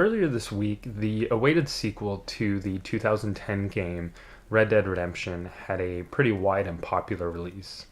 Earlier this week, the awaited sequel to the 2010 game Red Dead Redemption had a pretty wide and popular release.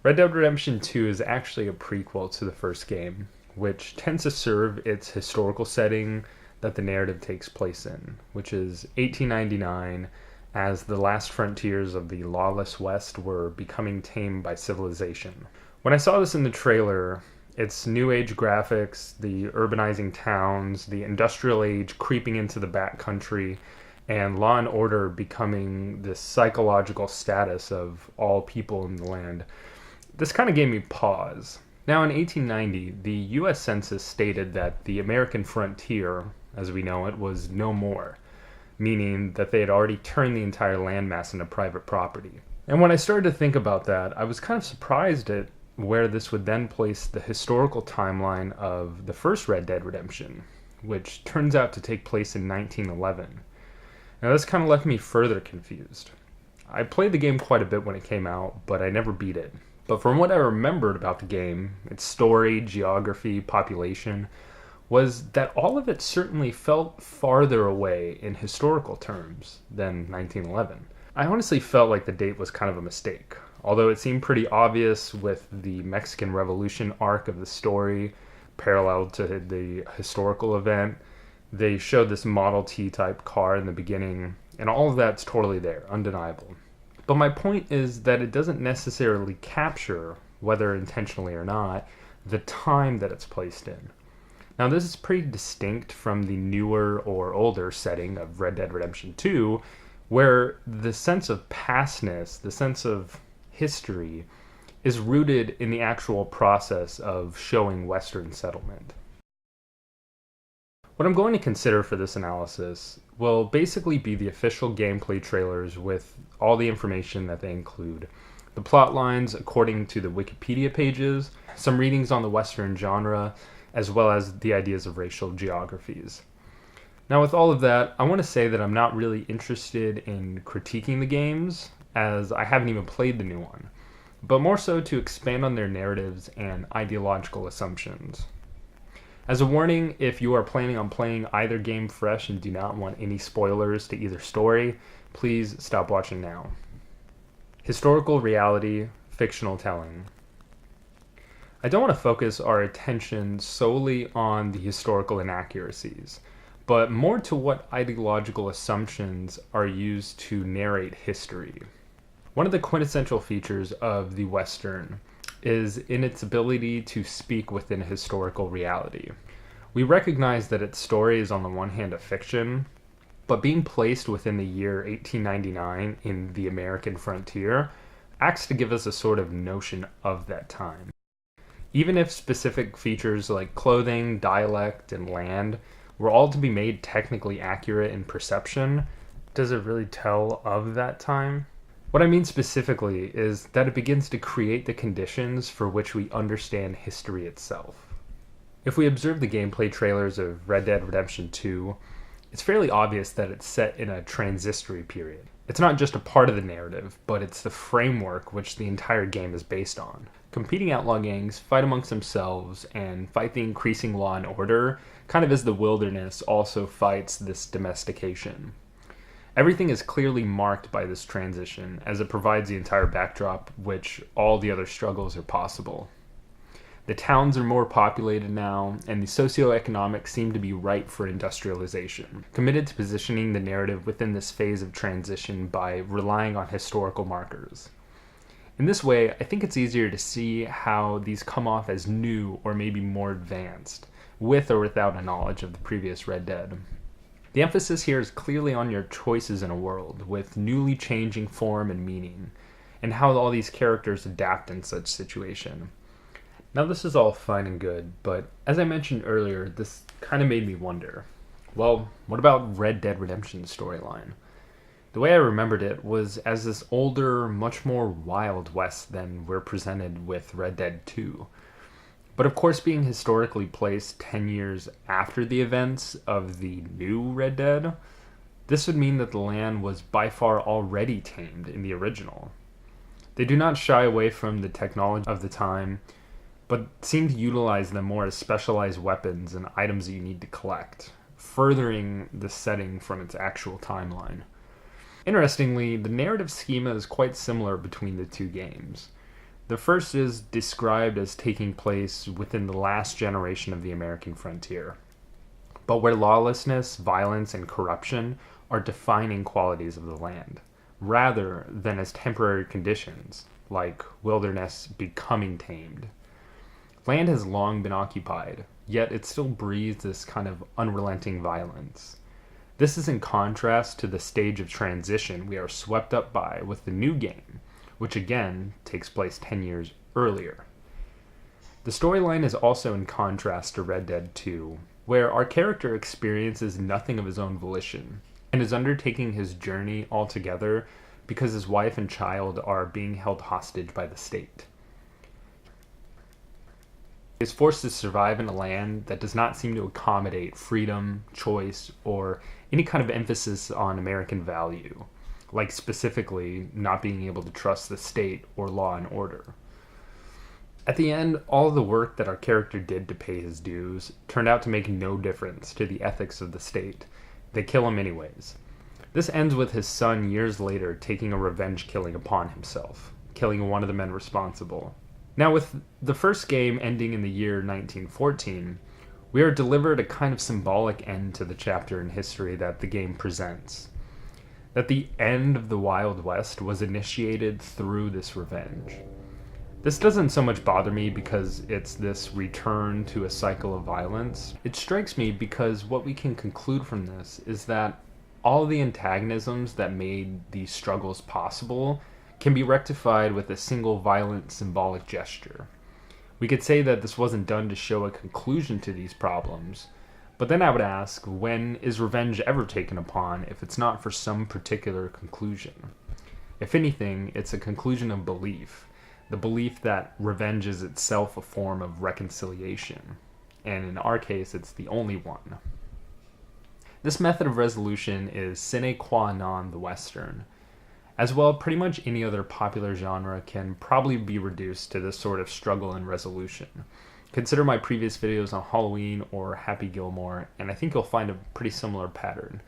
Red Dead Redemption 2 is actually a prequel to the first game, which tends to serve its historical setting that the narrative takes place in, which is 1899, as the last frontiers of the lawless West were becoming tamed by civilization. When I saw this in the trailer, its new age graphics, the urbanizing towns, the industrial age creeping into the backcountry, and law and order becoming this psychological status of all people in the land, this kind of gave me pause. Now, in 1890, the US Census stated that the American frontier, as we know it, was no more, meaning that they had already turned the entire landmass into private property. And when I started to think about that, I was kind of surprised at where this would then place the historical timeline of the first Red Dead Redemption, which turns out to take place in 1911. Now, this kind of left me further confused. I played the game quite a bit when it came out, but I never beat it. But from what I remembered about the game, its story, geography, population, was that all of it certainly felt farther away in historical terms than 1911. I honestly felt like the date was kind of a mistake, although it seemed pretty obvious with the Mexican Revolution arc of the story parallel to the historical event. They showed this Model T type car in the beginning, and all of that's totally there, undeniable. But my point is that it doesn't necessarily capture, whether intentionally or not, the time that it's placed in. Now, this is pretty distinct from the newer or older setting of Red Dead Redemption 2, where the sense of pastness, the sense of history, is rooted in the actual process of showing Western settlement. What I'm going to consider for this analysis will basically be the official gameplay trailers with all the information that they include, the plot lines according to the Wikipedia pages, some readings on the Western genre, as well as the ideas of racial geographies. Now, with all of that, I want to say that I'm not really interested in critiquing the games, as I haven't even played the new one, but more so to expand on their narratives and ideological assumptions. As a warning, if you are planning on playing either game fresh and do not want any spoilers to either story, please stop watching now. Historical reality, fictional telling. I don't want to focus our attention solely on the historical inaccuracies, but more to what ideological assumptions are used to narrate history. One of the quintessential features of the Western is in its ability to speak within historical reality. We recognize that its story is on the one hand a fiction, but being placed within the year 1899 in the American frontier acts to give us a sort of notion of that time. Even if specific features like clothing, dialect, and land were all to be made technically accurate in perception, does it really tell of that time? What I mean specifically is that it begins to create the conditions for which we understand history itself. If we observe the gameplay trailers of Red Dead Redemption 2, it's fairly obvious that it's set in a transitory period. It's not just a part of the narrative, but it's the framework which the entire game is based on. Competing outlaw gangs fight amongst themselves and fight the increasing law and order, kind of as the wilderness also fights this domestication. Everything is clearly marked by this transition, as it provides the entire backdrop which all the other struggles are possible. The towns are more populated now, and the socioeconomics seem to be ripe for industrialization, committed to positioning the narrative within this phase of transition by relying on historical markers. In this way, I think it's easier to see how these come off as new or maybe more advanced, with or without a knowledge of the previous Red Dead. The emphasis here is clearly on your choices in a world, with newly changing form and meaning, and how all these characters adapt in such situation. Now, this is all fine and good, but as I mentioned earlier, this kind of made me wonder, well, what about Red Dead Redemption's storyline? The way I remembered it was as this older, much more Wild West than we're presented with Red Dead 2. But of course, being historically placed 10 years after the events of the new Red Dead, this would mean that the land was by far already tamed in the original. They do not shy away from the technology of the time, but seem to utilize them more as specialized weapons and items that you need to collect. furthering the setting from its actual timeline. Interestingly, the narrative schema is quite similar between the two games. The first is described as taking place within the last generation of the American frontier, but where lawlessness, violence, and corruption are defining qualities of the land, rather than as temporary conditions, like wilderness becoming tamed. Land has long been occupied, yet it still breathes this kind of unrelenting violence. This is in contrast to the stage of transition we are swept up by with the new game, which again takes place 10 years earlier. The storyline is also in contrast to Red Dead 2, where our character experiences nothing of his own volition, and is undertaking his journey altogether because his wife and child are being held hostage by the state. He is forced to survive in a land that does not seem to accommodate freedom, choice, or any kind of emphasis on American value, like specifically not being able to trust the state or law and order. At the end, all of the work that our character did to pay his dues turned out to make no difference to the ethics of the state. They kill him anyways. This ends with his son years later taking a revenge killing upon himself, killing one of the men responsible. Now, with the first game ending in the year 1914, we are delivered a kind of symbolic end to the chapter in history that the game presents. That the end of the Wild West was initiated through this revenge. This doesn't so much bother me because it's this return to a cycle of violence. It strikes me because what we can conclude from this is that all the antagonisms that made these struggles possible can be rectified with a single violent symbolic gesture. We could say that this wasn't done to show a conclusion to these problems, but then I would ask, when is revenge ever taken upon if it's not for some particular conclusion? If anything, it's a conclusion of belief, the belief that revenge is itself a form of reconciliation, and in our case, it's the only one. This method of resolution is sine qua non the Western. As well, pretty much any other popular genre can probably be reduced to this sort of struggle and resolution. Consider my previous videos on Halloween or Happy Gilmore, and I think you'll find a pretty similar pattern.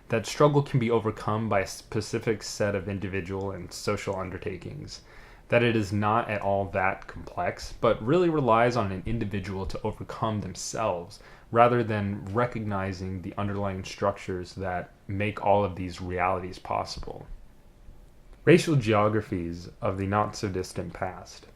That struggle can be overcome by a specific set of individual and social undertakings. That it is not at all that complex, but really relies on an individual to overcome themselves, rather than recognizing the underlying structures that make all of these realities possible. Racial geographies of the not-so-distant past.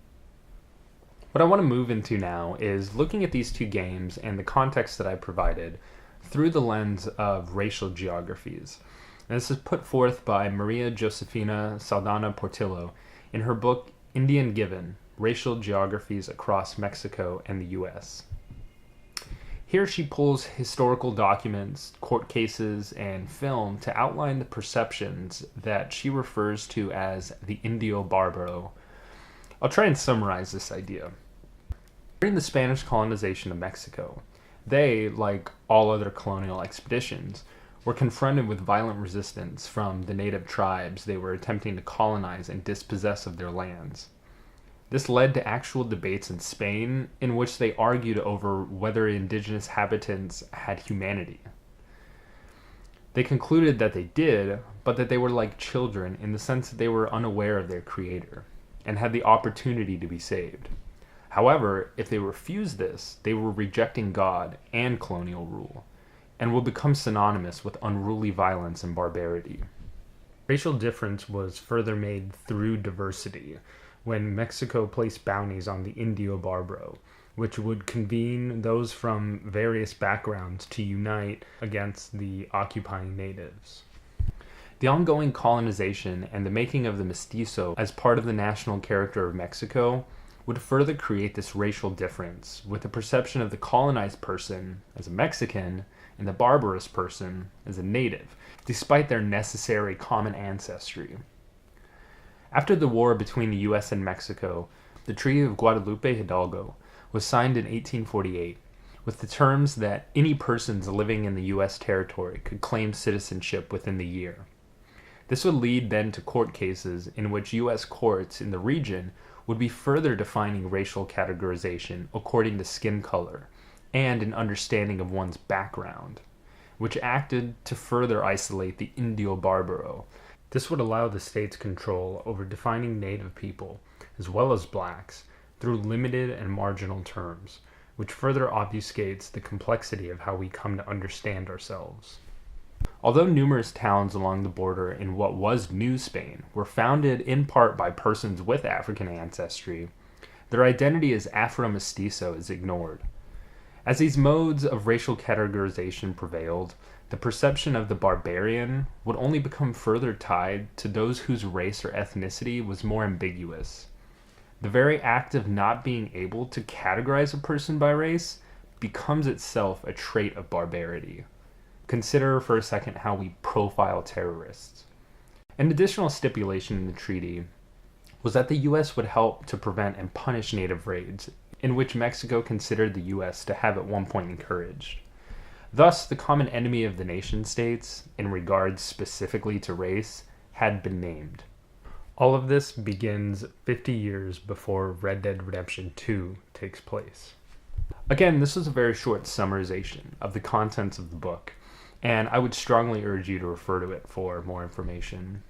What I want to move into now is looking at these two games and the context that I provided through the lens of racial geographies. And this is put forth by Maria Josefina Saldana Portillo in her book Indian Given, Racial Geographies Across Mexico and the U.S. Here she pulls historical documents, court cases, and film to outline the perceptions that she refers to as the Indio Barbaro. I'll try and summarize this idea. During the Spanish colonization of Mexico, they, like all other colonial expeditions, were confronted with violent resistance from the native tribes they were attempting to colonize and dispossess of their lands. This led to actual debates in Spain in which they argued over whether indigenous habitants had humanity. They concluded that they did, but that they were like children in the sense that they were unaware of their creator and had the opportunity to be saved. However, if they refused this, they were rejecting God and colonial rule, and will become synonymous with unruly violence and barbarity. Racial difference was further made through diversity, when Mexico placed bounties on the Indio Barbaro, which would convene those from various backgrounds to unite against the occupying natives. The ongoing colonization and the making of the mestizo as part of the national character of Mexico would further create this racial difference, with the perception of the colonized person as a Mexican and the barbarous person as a native, despite their necessary common ancestry. After the war between the U.S. and Mexico, the Treaty of Guadalupe Hidalgo was signed in 1848, with the terms that any persons living in the U.S. territory could claim citizenship within the year. This would lead then to court cases in which U.S. courts in the region would be further defining racial categorization according to skin color and an understanding of one's background, which acted to further isolate the Indio-Barbaro. This would allow the state's control over defining native people, as well as blacks, through limited and marginal terms, which further obfuscates the complexity of how we come to understand ourselves. Although numerous towns along the border in what was New Spain were founded in part by persons with African ancestry, their identity as Afro-Mestizo is ignored. As these modes of racial categorization prevailed, the perception of the barbarian would only become further tied to those whose race or ethnicity was more ambiguous. The very act of not being able to categorize a person by race becomes itself a trait of barbarity. Consider for a second how we profile terrorists. An additional stipulation in the treaty was that the U.S. would help to prevent and punish native raids, in which Mexico considered the U.S. to have at one point encouraged. Thus, the common enemy of the nation-states, in regards specifically to race, had been named. All of this begins 50 years before Red Dead Redemption 2 takes place. Again, this was a very short summarization of the contents of the book, and I would strongly urge you to refer to it for more information.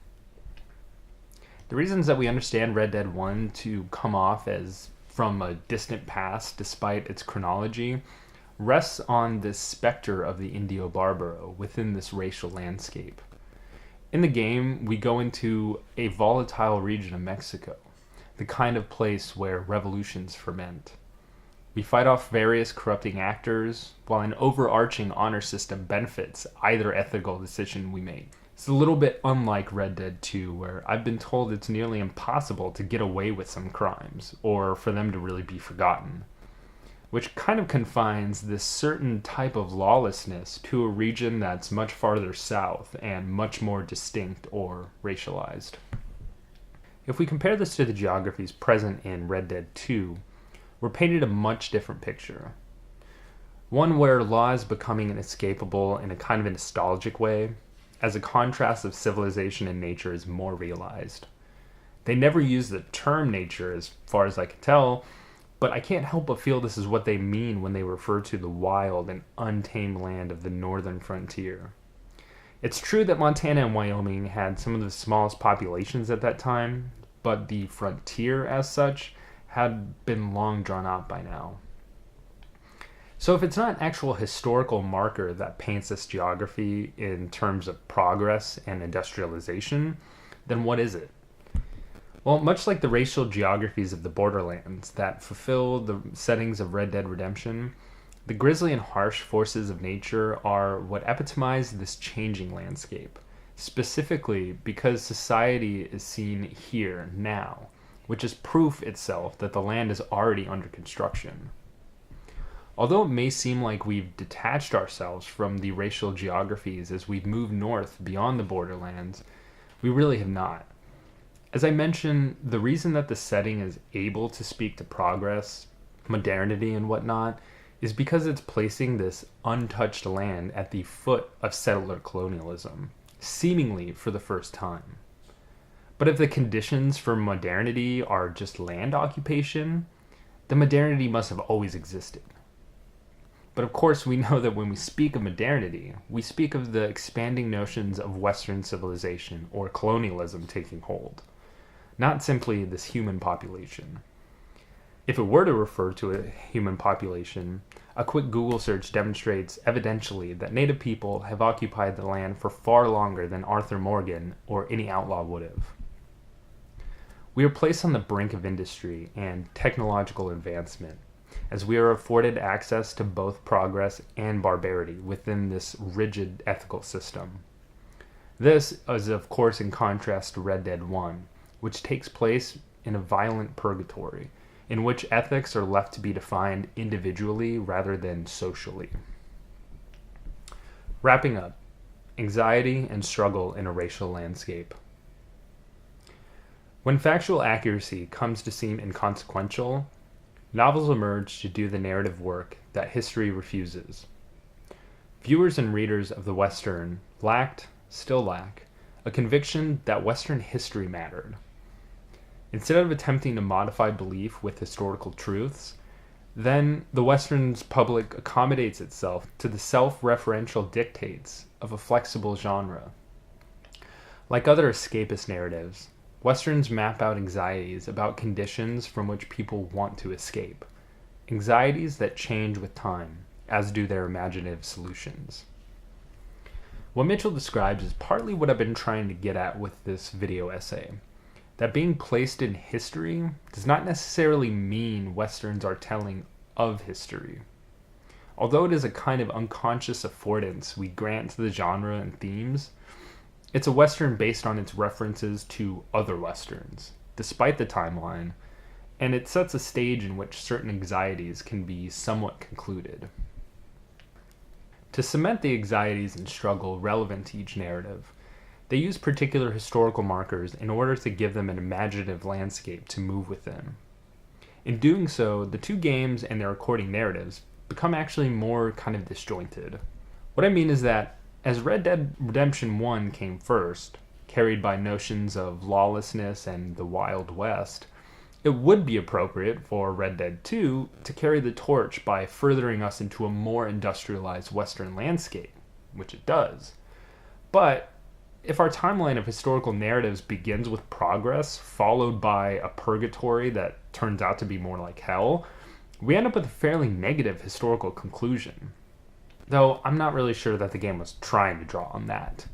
The reasons that we understand Red Dead 1 to come off as from a distant past despite its chronology rests on this specter of the Indio-Barbaro within this racial landscape. In the game, we go into a volatile region of Mexico, the kind of place where revolutions ferment. We fight off various corrupting actors, while an overarching honor system benefits either ethical decision we make. It's a little bit unlike Red Dead 2, where I've been told it's nearly impossible to get away with some crimes, or for them to really be forgotten, which kind of confines this certain type of lawlessness to a region that's much farther south and much more distinct or racialized. If we compare this to the geographies present in Red Dead 2, we're painted a much different picture. One where law is becoming inescapable in a kind of a nostalgic way, as a contrast of civilization and nature is more realized. They never use the term nature as far as I can tell, but I can't help but feel this is what they mean when they refer to the wild and untamed land of the northern frontier. It's true that Montana and Wyoming had some of the smallest populations at that time, but the frontier as such had been long drawn out by now. So if it's not an actual historical marker that paints this geography in terms of progress and industrialization, then what is it? Well, much like the racial geographies of the borderlands that fulfill the settings of Red Dead Redemption, the grisly and harsh forces of nature are what epitomize this changing landscape, specifically because society is seen here, now, which is proof itself that the land is already under construction. Although it may seem like we've detached ourselves from the racial geographies as we've moved north beyond the borderlands, we really have not. As I mentioned, the reason that the setting is able to speak to progress, modernity, and whatnot is because it's placing this untouched land at the foot of settler colonialism, seemingly for the first time. But if the conditions for modernity are just land occupation, then modernity must have always existed. But of course, we know that when we speak of modernity, we speak of the expanding notions of Western civilization or colonialism taking hold, not simply this human population. If it were to refer to a human population, a quick Google search demonstrates evidentially that Native people have occupied the land for far longer than Arthur Morgan or any outlaw would have. We are placed on the brink of industry and technological advancement, as we are afforded access to both progress and barbarity within this rigid ethical system. This is of course in contrast to Red Dead 1, which takes place in a violent purgatory, in which ethics are left to be defined individually rather than socially. Wrapping up, anxiety and struggle in a racial landscape. When factual accuracy comes to seem inconsequential, novels emerge to do the narrative work that history refuses. Viewers and readers of the Western still lack, a conviction that Western history mattered. Instead of attempting to modify belief with historical truths, Then the Western's public accommodates itself to the self-referential dictates of a flexible genre. Like other escapist narratives, Westerns map out anxieties about conditions from which people want to escape, anxieties that change with time, as do their imaginative solutions. What Mitchell describes is partly what I've been trying to get at with this video essay, that being placed in history does not necessarily mean Westerns are telling of history. Although it is a kind of unconscious affordance we grant to the genre and themes, it's a Western based on its references to other Westerns, despite the timeline, and it sets a stage in which certain anxieties can be somewhat concluded. To cement the anxieties and struggle relevant to each narrative, they use particular historical markers in order to give them an imaginative landscape to move within. In doing so, the two games and their according narratives become actually more kind of disjointed. What I mean is that as Red Dead Redemption 1 came first, carried by notions of lawlessness and the Wild West, it would be appropriate for Red Dead 2 to carry the torch by furthering us into a more industrialized Western landscape, which it does. But if our timeline of historical narratives begins with progress, followed by a purgatory that turns out to be more like hell, we end up with a fairly negative historical conclusion. Though I'm not really sure that the game was trying to draw on that.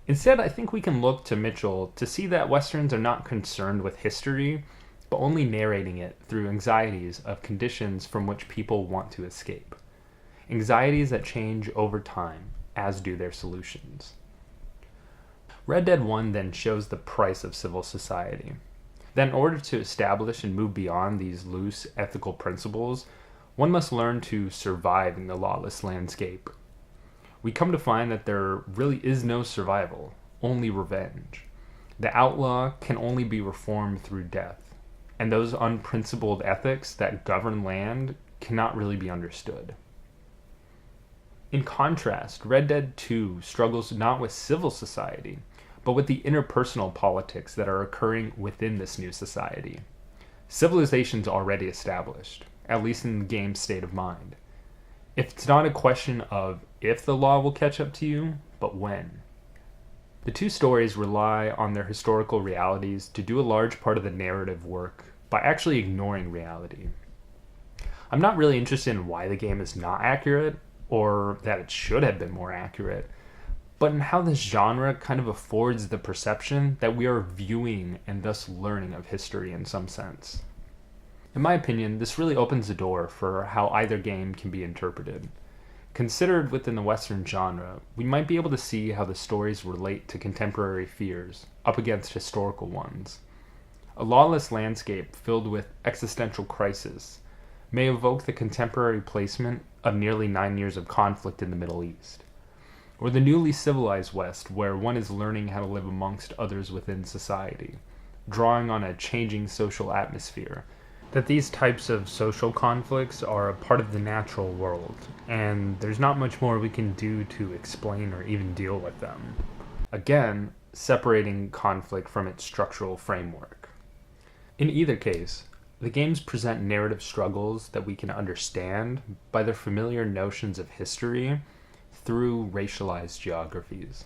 Instead, I think we can look to Mitchell to see that Westerns are not concerned with history, but only narrating it through anxieties of conditions from which people want to escape. Anxieties that change over time, as do their solutions. Red Dead 1 then shows the price of civil society. That in order to establish and move beyond these loose ethical principles, one must learn to survive in the lawless landscape. We come to find that there really is no survival, only revenge. The outlaw can only be reformed through death, and those unprincipled ethics that govern land cannot really be understood. In contrast, Red Dead 2 struggles not with civil society, but with the interpersonal politics that are occurring within this new society. Civilization's already established, at least in the game's state of mind. It's not a question of if the law will catch up to you, but when. The two stories rely on their historical realities to do a large part of the narrative work by actually ignoring reality. I'm not really interested in why the game is not accurate, or that it should have been more accurate, but in how this genre kind of affords the perception that we are viewing and thus learning of history in some sense. In my opinion, this really opens the door for how either game can be interpreted. Considered within the Western genre, we might be able to see how the stories relate to contemporary fears up against historical ones. A lawless landscape filled with existential crisis may evoke the contemporary placement of nearly 9 years of conflict in the Middle East, or the newly civilized West where one is learning how to live amongst others within society, drawing on a changing social atmosphere. That these types of social conflicts are a part of the natural world, and there's not much more we can do to explain or even deal with them. Again, separating conflict from its structural framework. In either case, the games present narrative struggles that we can understand by their familiar notions of history through racialized geographies.